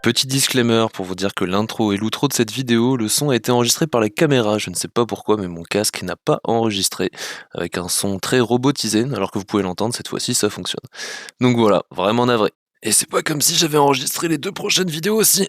Petit disclaimer pour vous dire que l'intro et l'outro de cette vidéo, le son a été enregistré par la caméra, je ne sais pas pourquoi, mais mon casque n'a pas enregistré, avec un son très robotisé, alors que vous pouvez l'entendre, cette fois-ci ça fonctionne. Donc voilà, vraiment navré. Et c'est pas comme si j'avais enregistré les 2 prochaines vidéos aussi.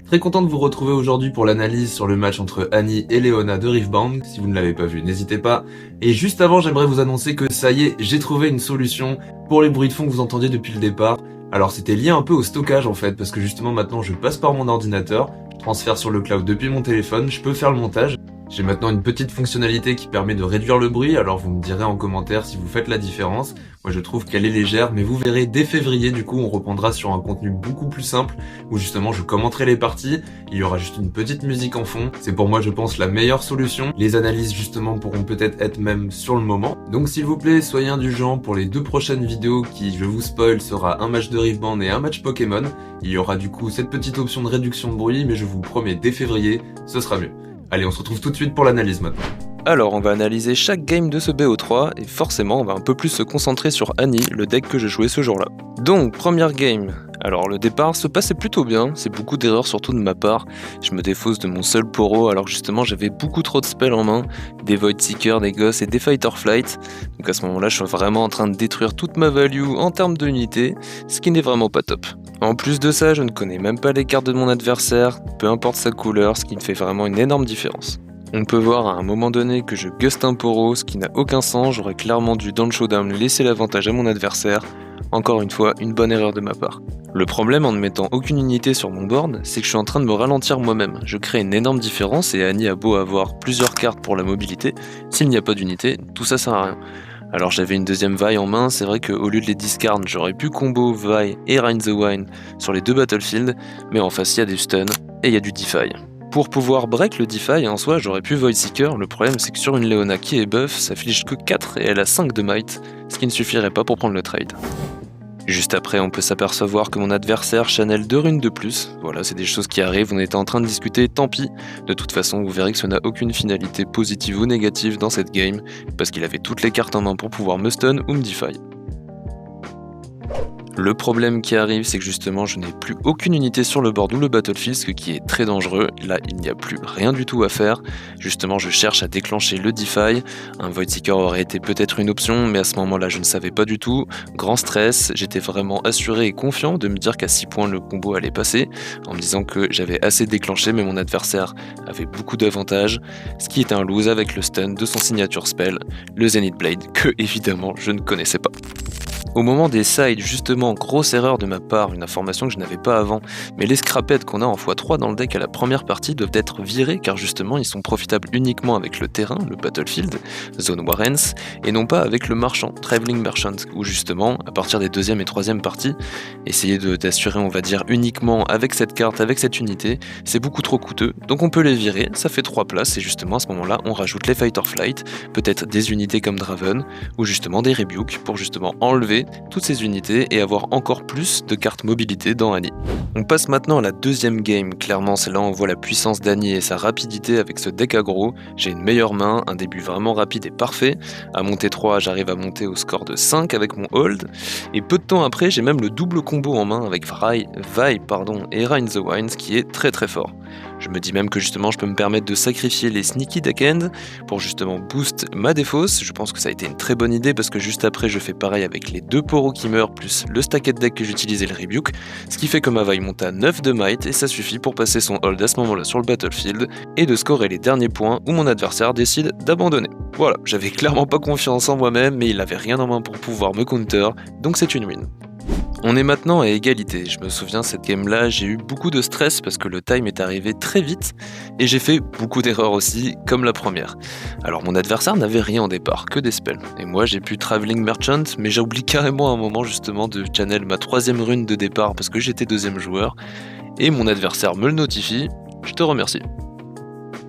Très content de vous retrouver aujourd'hui pour l'analyse sur le match entre Annie et Leona de Riftbound. Si vous ne l'avez pas vu, n'hésitez pas. Et juste avant, j'aimerais vous annoncer que ça y est, j'ai trouvé une solution pour les bruits de fond que vous entendiez depuis le départ. Alors c'était lié un peu au stockage en fait, parce que justement maintenant je passe par mon ordinateur, je transfère sur le cloud depuis mon téléphone, je peux faire le montage. J'ai maintenant une petite fonctionnalité qui permet de réduire le bruit, alors vous me direz en commentaire si vous faites la différence. Moi je trouve qu'elle est légère, mais vous verrez dès février du coup on reprendra sur un contenu beaucoup plus simple, où justement je commenterai les parties, il y aura juste une petite musique en fond. C'est pour moi je pense la meilleure solution. Les analyses justement pourront peut-être être même sur le moment. Donc s'il vous plaît, soyez indulgents pour les 2 prochaines vidéos qui, je vous spoil, sera un match de Riftbound et un match Pokémon. Il y aura du coup cette petite option de réduction de bruit, mais je vous promets dès février, ce sera mieux. Allez, on se retrouve tout de suite pour l'analyse maintenant. Alors on va analyser chaque game de ce BO3, et forcément on va un peu plus se concentrer sur Annie, le deck que je jouais ce jour-là. Donc, première game. Alors le départ se passait plutôt bien, c'est beaucoup d'erreurs surtout de ma part. Je me défausse de mon seul poro alors justement j'avais beaucoup trop de spells en main, des Void Seeker, des Ghosts et des Fighter Flight. Donc à ce moment-là je suis vraiment en train de détruire toute ma value en termes d'unité, ce qui n'est vraiment pas top. En plus de ça, je ne connais même pas les cartes de mon adversaire, peu importe sa couleur, ce qui me fait vraiment une énorme différence. On peut voir à un moment donné que je gust un poro, ce qui n'a aucun sens, j'aurais clairement dû dans le showdown laisser l'avantage à mon adversaire. Encore une fois, une bonne erreur de ma part. Le problème en ne mettant aucune unité sur mon board, c'est que je suis en train de me ralentir moi-même. Je crée une énorme différence et Annie a beau avoir plusieurs cartes pour la mobilité, s'il n'y a pas d'unité, tout ça sert à rien. Alors j'avais une deuxième Vi en main, c'est vrai qu'au lieu de les discard, j'aurais pu combo Vi et Ride the Wine sur les 2 battlefields, mais en face il y a des stuns et il y a du Defy. Pour pouvoir break le Defy en soi, j'aurais pu Void Seeker, le problème c'est que sur une Leona qui est buff, ça affiche que 4 et elle a 5 de might, ce qui ne suffirait pas pour prendre le trade. Juste après, on peut s'apercevoir que mon adversaire channel 2 runes de plus. Voilà, c'est des choses qui arrivent, on était en train de discuter, tant pis. De toute façon, vous verrez que ça n'a aucune finalité positive ou négative dans cette game, parce qu'il avait toutes les cartes en main pour pouvoir me stun ou me defy. Le problème qui arrive, c'est que justement, je n'ai plus aucune unité sur le board ou le battlefield, ce qui est très dangereux. Là, il n'y a plus rien du tout à faire. Justement, je cherche à déclencher le Defy. Un Void Seeker aurait été peut-être une option, mais à ce moment-là, je ne savais pas du tout. Grand stress, j'étais vraiment assuré et confiant de me dire qu'à 6 points, le combo allait passer, en me disant que j'avais assez déclenché, mais mon adversaire avait beaucoup d'avantages, ce qui est un lose avec le stun de son signature spell, le Zenith Blade, que évidemment, je ne connaissais pas. Au moment des sides, justement, grosse erreur de ma part, une information que je n'avais pas avant, mais les scrapettes qu'on a en x3 dans le deck à la première partie doivent être virés car justement ils sont profitables uniquement avec le terrain, le battlefield, Zone Warrens, et non pas avec le marchand, Traveling Merchant, où justement, à partir des 2e et 3e parties, essayer d'assurer on va dire uniquement avec cette carte, avec cette unité, c'est beaucoup trop coûteux, donc on peut les virer, ça fait 3 places, et justement à ce moment-là on rajoute les Fighter Flight, peut-être des unités comme Draven, ou justement des Rebuke, pour justement enlever toutes ces unités et avoir encore plus de cartes mobilité dans Annie. On passe maintenant à la 2e game, clairement c'est là où on voit la puissance d'Annie et sa rapidité avec ce deck aggro. J'ai une meilleure main, un début vraiment rapide et parfait, à monter 3 j'arrive à monter au score de 5 avec mon hold, et peu de temps après j'ai même le double combo en main avec Vi et Ride the Wine, qui est très très fort. Je me dis même que justement je peux me permettre de sacrifier les sneaky deck-end pour justement boost ma défausse. Je pense que ça a été une très bonne idée parce que juste après je fais pareil avec les 2 poros qui meurent plus le stacked deck que j'utilise et le rebuke, ce qui fait que ma vaille monte à 9 de might et ça suffit pour passer son hold à ce moment-là sur le battlefield et de scorer les derniers points où mon adversaire décide d'abandonner. Voilà, j'avais clairement pas confiance en moi-même mais il avait rien en main pour pouvoir me counter, donc c'est une win. On est maintenant à égalité, je me souviens cette game là j'ai eu beaucoup de stress parce que le time est arrivé très vite et j'ai fait beaucoup d'erreurs aussi comme la première. Alors mon adversaire n'avait rien au départ, que des spells, et moi j'ai pu Traveling Merchant mais j'ai oublié carrément à un moment justement de channel ma 3e rune de départ parce que j'étais 2e joueur et mon adversaire me le notifie, je te remercie.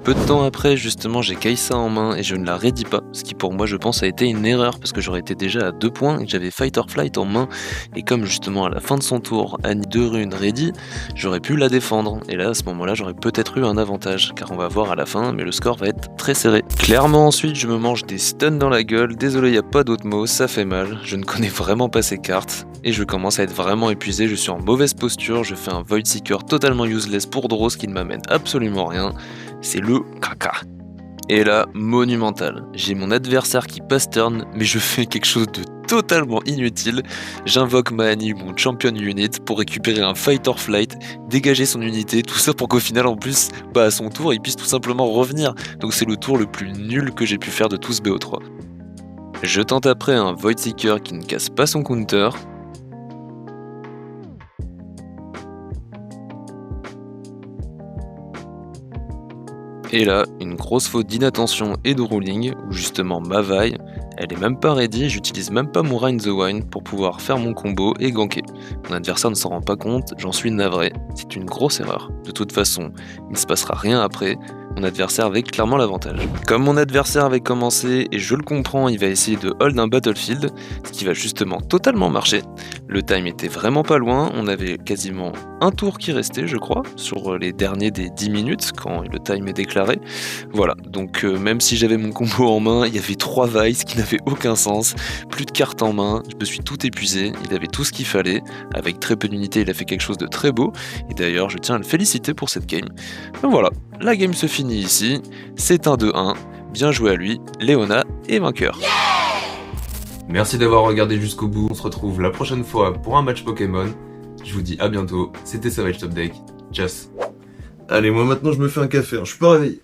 Peu de temps après, justement, j'ai Kai'Sa en main et je ne la ready pas, ce qui pour moi je pense a été une erreur parce que j'aurais été déjà à 2 points et que j'avais Fight or Flight en main et comme justement à la fin de son tour, Annie 2 runes ready, j'aurais pu la défendre et là à ce moment-là j'aurais peut-être eu un avantage car on va voir à la fin mais le score va être très serré. Clairement ensuite je me mange des stuns dans la gueule, désolé y a pas d'autre mot, ça fait mal, je ne connais vraiment pas ces cartes et je commence à être vraiment épuisé, je suis en mauvaise posture, je fais un Void Seeker totalement useless pour Dross qui ne m'amène absolument rien. C'est le caca. Et là, monumental. J'ai mon adversaire qui passe turn, mais je fais quelque chose de totalement inutile. J'invoque ma Annie, mon champion unit, pour récupérer un Fight or Flight, dégager son unité, tout ça pour qu'au final, en plus, à son tour, il puisse tout simplement revenir. Donc c'est le tour le plus nul que j'ai pu faire de tout ce BO3. Je tente après un Void Seeker qui ne casse pas son counter. Et là, une grosse faute d'inattention et de ruling, où justement ma vaille, elle est même pas ready, j'utilise même pas mon Ride the Wine pour pouvoir faire mon combo et ganker. Mon adversaire ne s'en rend pas compte, j'en suis navré, c'est une grosse erreur. De toute façon, il ne se passera rien après, mon adversaire avait clairement l'avantage. Comme mon adversaire avait commencé, et je le comprends, il va essayer de hold un battlefield, ce qui va justement totalement marcher. Le time était vraiment pas loin, on avait quasiment un tour qui restait je crois, sur les derniers des 10 minutes quand le time est déclaré. Voilà, donc même si j'avais mon combo en main, il y avait 3 Vice qui n'avaient aucun sens, plus de cartes en main, je me suis tout épuisé, il avait tout ce qu'il fallait, avec très peu d'unités il a fait quelque chose de très beau, et d'ailleurs je tiens à le féliciter pour cette game. Donc voilà, la game se finit ici, c'est un 2-1, bien joué à lui, Leona est vainqueur. Merci d'avoir regardé jusqu'au bout, on se retrouve la prochaine fois pour un match Pokémon. Je vous dis à bientôt, c'était Savage Top Deck, tchuss. Allez, moi maintenant je me fais un café, hein. Je suis pas réveillé.